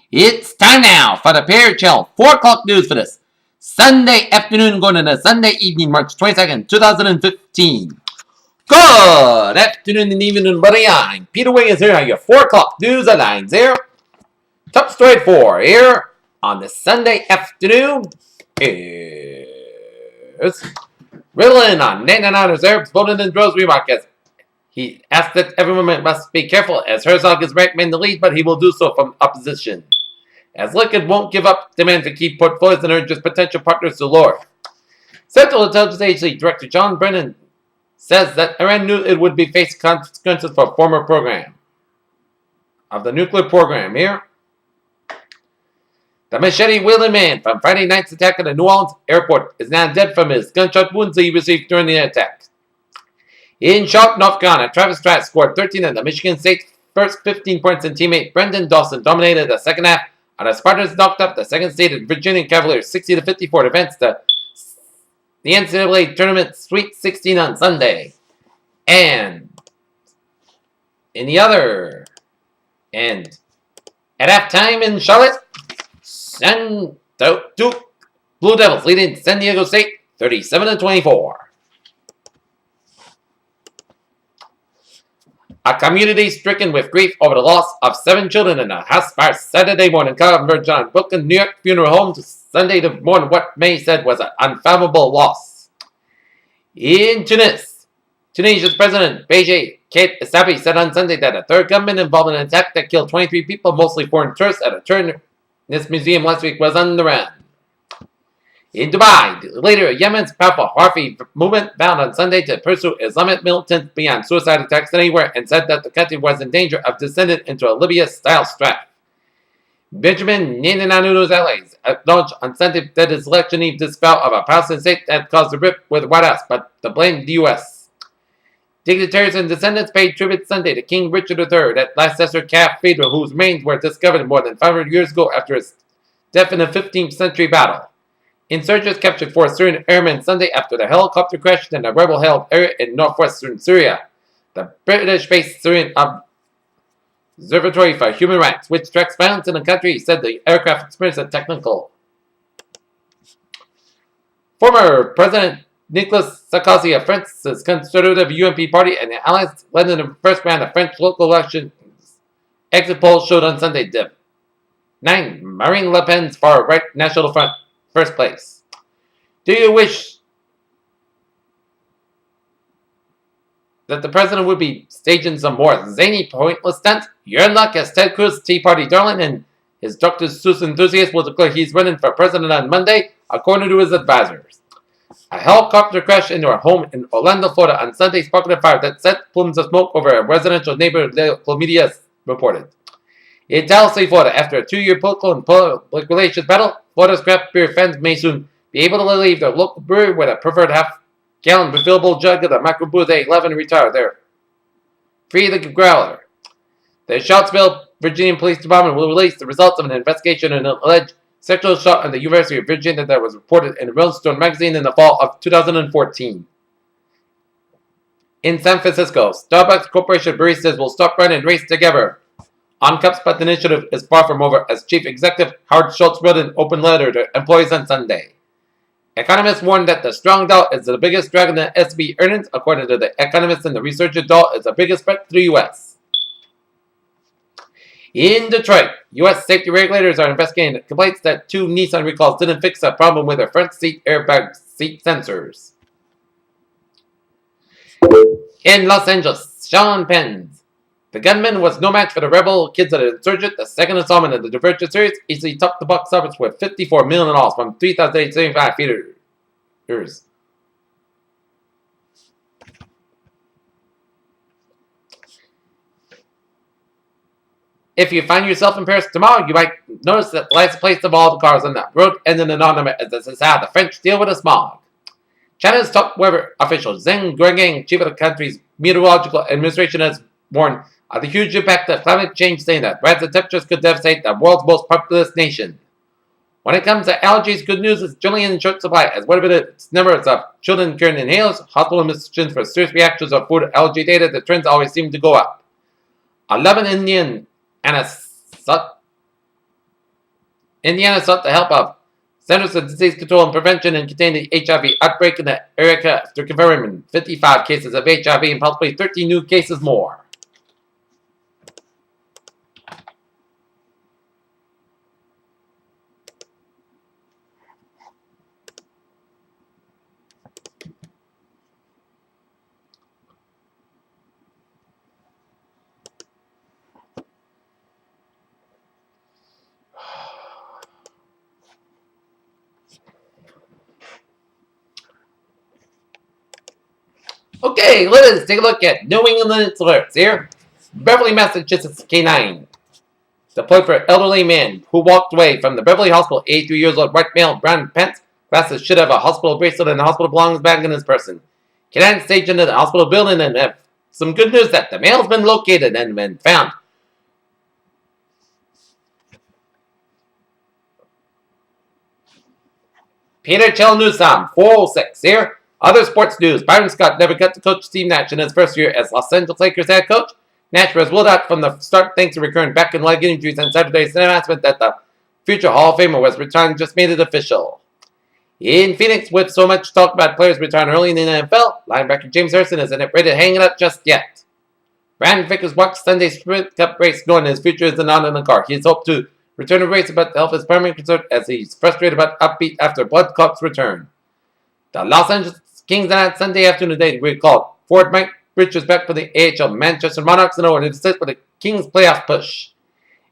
It's time now for the Pair Chill 4 o'clock news for this Sunday afternoon going into Sunday evening, March 22nd, 2015. Good afternoon and evening, everybody. I'm Peter Wiggins here on your 4 o'clock news headlines here. Top story 4 here on the Sunday afternoon is Ritalin on 99 reserves voted in grocery markets. He asked that everyone must be careful as Herzog is recommending the lead, but he will do so from opposition. As Liquid won't give up demand to keep portfolios and urges potential partners to lower. Central Intelligence Agency Director John Brennan says that Iran knew it would be facing consequences for a former program of the nuclear program here. The machete-wielding man from Friday night's attack at the New Orleans airport is now dead from his gunshot wounds he received during the attack. In Charlotte, North Carolina, Travis Stratt scored 13 of the Michigan State's first 15 points, and teammate Brendan Dawson dominated the second half. The Spartans knocked up the second-seeded Virginia Cavaliers 60-54 to advance the NCAA Tournament Sweet 16 on Sunday. And in the other end, at halftime in Charlotte, Duke Blue Devils leading San Diego State 37-24. A community stricken with grief over the loss of 7 children in a house fire Saturday morning converged on Brooklyn, New York funeral home Sunday to mourn what May said was an unfathomable loss. In Tunisia's President Beji Caid Essabi said on Sunday that a third gunman involved in an attack that killed 23 people, mostly foreign tourists, at a tourist museum last week was on the run. In Dubai, the leader of Yemen's powerful Houthi movement vowed on Sunday to pursue Islamic militants beyond suicide attacks anywhere and said that the country was in danger of descending into a Libya-style strife. Benjamin Netanyahu's allies acknowledged on Sunday that his election eve dispel of a Palestinian state had caused a rip with the White House, but to blame the U.S. Dignitaries and descendants paid tribute Sunday to King Richard III at Leicester Cathedral, whose remains were discovered more than 500 years ago after his death in a 15th century battle. Insurgents captured 4 Syrian airmen Sunday after the helicopter crashed in a rebel-held area in northwestern Syria. The British-based Syrian Observatory for Human Rights, which tracks violence in the country, said the aircraft experienced a technical. Former President Nicolas Sarkozy of France's conservative UMP party and the allies led in the first round of French local elections. Exit polls showed on Sunday that Marine Le Pen's far-right National Front first place. Do you wish that the president would be staging some more zany, pointless stunts? You're in luck, as Ted Cruz, Tea Party darling, and his Dr. Seuss enthusiast will declare he's running for president on Monday, according to his advisors. A helicopter crashed into a home in Orlando, Florida on Sunday, sparking a fire that set plumes of smoke over a residential neighborhood, local media reported. In Dallas, Florida, after a 2-year political and public relations battle, Florida's craft beer fans may soon be able to leave their local brewery with a preferred half-gallon refillable jug of the microbrew they love and retire there. Free the growler. The Charlottesville, Virginia Police Department will release the results of an investigation into an alleged sexual assault at the University of Virginia that was reported in Rolling Stone magazine in the fall of 2014. In San Francisco, Starbucks Corporation baristas will stop running race together on cups, but the initiative is far from over, as Chief Executive Howard Schultz wrote an open letter to employees on Sunday. Economists warn that the strong dollar is the biggest drag on the S&P earnings. According to the economists and the researcher, dollar is the biggest threat to the U.S. In Detroit, U.S. safety regulators are investigating complaints that 2 Nissan recalls didn't fix a problem with their front seat airbag seat sensors. In Los Angeles, Sean Penn, the gunman, was no match for the rebel kids of the insurgent. The second installment of the Divergent series easily topped the box office with $54 million from 3,875 theaters. If you find yourself in Paris tomorrow, you might notice that the last place of all the cars on that road ended in ornament, as this is how the French deal with the smog. China's top weather official Zheng Guogang, chief of the country's meteorological administration, has warned of the huge impact of climate change, saying that rising temperatures could devastate the world's most populous nation. When it comes to allergies, good news is generally in short supply, as whatever the numbers of children carrying inhalers, hospital admissions for serious reactions, or food allergy data, the trends always seem to go up. 11 Indian Indiana sought the help of Centers for Disease Control and Prevention and contained the HIV outbreak in the area after confirming 55 cases of HIV and possibly 13 new cases more. Okay, let us take a look at New England alerts here. Beverly, Massachusetts K9. Deployed for elderly man who walked away from the Beverly Hospital, 83 years old, white male, brown pants, glasses, should have a hospital bracelet and a hospital belongings bag in his person. K9 staged into the hospital building and have some good news that the male's been located and been found. Peter Chelnusam, 406 here. Other sports news. Byron Scott never got to coach Steve Nash in his first year as Los Angeles Lakers head coach. Nash was ruled out from the start thanks to recurring back and leg injuries, and Saturday's announcement that the future Hall of Famer was retiring just made it official. In Phoenix, with so much talk about players retiring early in the NFL, linebacker James Harrison isn't ready to hang it up just yet. Brandon Vickers watched Sunday's Sprint Cup race knowing his future is not in the car. He has hoped to return to race, but the health is primary concern as he's frustrated about upbeat after blood clot's return. The Los Angeles Kings announced Sunday afternoon today to recall forward Mike Richards back for the AHL. Manchester Monarchs and to assist with the Kings playoff push.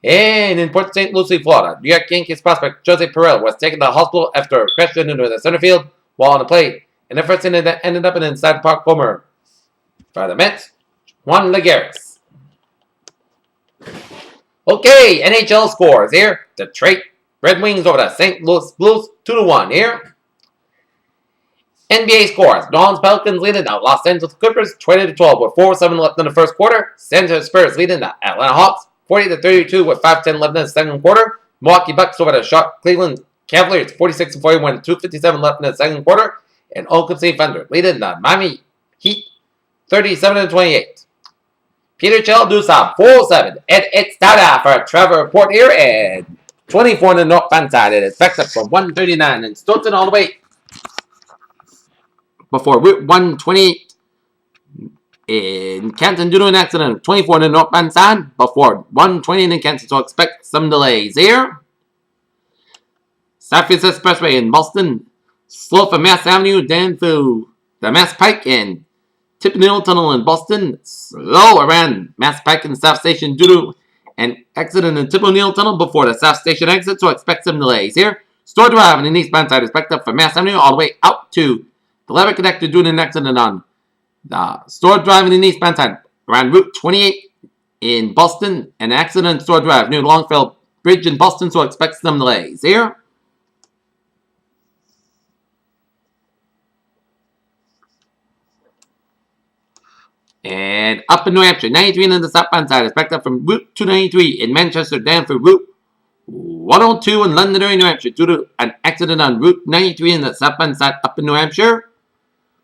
And in Port St. Lucie, Florida, New York Yankees prospect Jose Perel was taken to the hospital after a crash into the center field while on the plate. And the first inning that ended up in an inside park homer. For the Mets, Juan Lagares. Okay, NHL scores here. Detroit Red Wings over the St. Louis Blues 2-1 here. NBA scores. New Orleans Pelicans leading the Los Angeles Clippers 20-12 with 4:07 left in the first quarter. San Antonio Spurs leading the Atlanta Hawks 40-32 with 5:10 left in the second quarter. Milwaukee Bucks over the Cleveland Cavaliers 46-41 with 2:57 left in the second quarter. And Oklahoma City Thunder leading the Miami Heat 37-28. Peter Chelnusam 4-7. And it's time for a travel report here at 24 on the northbound side. It is backed up from 139 and Stoughton all the way before Route 128 in Canton due to an accident. 24 on the northbound side before 120 in Canton, so expect some delays here. Southfield Expressway in Boston, slow from Mass Avenue down through the Mass Pike and Tippenill Tunnel in Boston, slow around Mass Pike and South Station due to an accident in Tippenill Tunnel before the South Station exit, so expect some delays here. Store Drive in the eastbound side is backed up from Mass Avenue all the way out to the lever connector due to an accident on the Store Drive in the eastbound side around Route 28 in Boston. An accident Store Drive near Longfellow Bridge in Boston, so expect some delays here. And up in New Hampshire, 93 on the southbound side is backed up from Route 293 in Manchester down through Route 102 in Londonderry, New Hampshire due to an accident on Route 93 in the southbound side up in New Hampshire.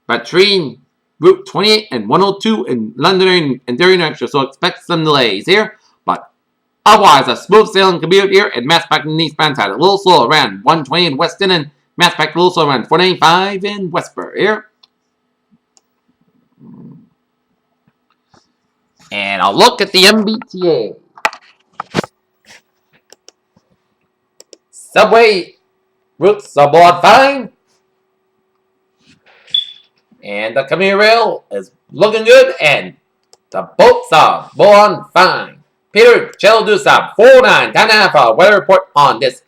Between Route 28 and 102 in Londonderry and Derry, New Hampshire, so expect some delays here. But otherwise, a smooth sailing commute here at Mass Pike in the eastbound side. A little slow around 120 in Weston and Mass Pike a little slow around 495 in Westboro here. And I'll look at the MBTA. Subway routes are board fine. And the commuter rail is looking good. And the boats are born fine. Peter Chelnusam 49. Time now for a weather report on this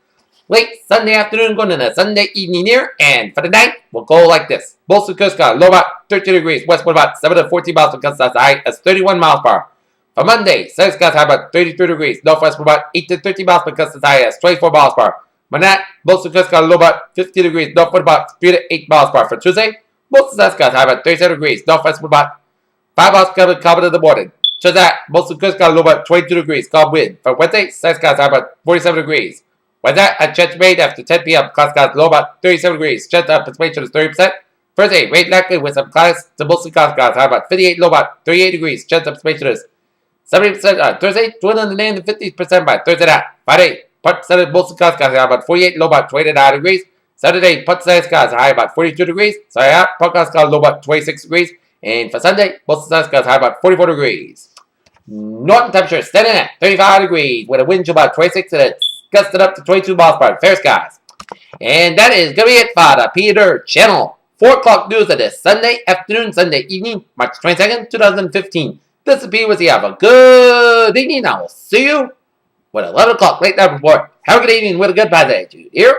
late Sunday afternoon going into Sunday evening here. And for the night, we'll go like this. Bolson Kuska, low about 13 degrees. Westwood about 7 to 14 miles per gust. That's high as 31 miles per hour. For Monday, South Scott high about 33 degrees. Northwest about 8 to 13 miles per gust. That's high as 24 miles per hour. Manat, Bolson Kuska, low about 50 degrees. Northwest about 3 to 8 miles per hour. For Tuesday, Bolson South Scott high about 37 degrees. Northwest about 5 miles per hour in the morning. Shazak, Bolson Kuska, low about 22 degrees. Calm wind. For Wednesday, South Scott high about 47 degrees. Wednesday at Church Made after 10 p.m. Clouds got low about 37 degrees. Chance of precipitation is 30%. Thursday, rain likely with some clouds to mostly clouds high about 58, low about 38 degrees. Chance of precipitation is 70%. Thursday, 250% by Thursday night. Friday, Part Saturday, mostly clouds, skies high about 48, low about 29 degrees. Saturday, part Saturday, skies high about 42 degrees. Sorry, part clouds, low about 26 degrees. And for Sunday, mostly clouds, skies high about 44 degrees. Northern temperature standing at 35 degrees with a wind chill about 26 and it's gusted up to 22 miles per hour. Fair skies. And that is going to be it for the Peter Channel 4 o'clock news of this Sunday afternoon, Sunday evening, March 22nd, 2015. This is Peter with you. Have a good evening. I will see you with 11 o'clock late night report. Have a good evening with a good positive attitude. Here.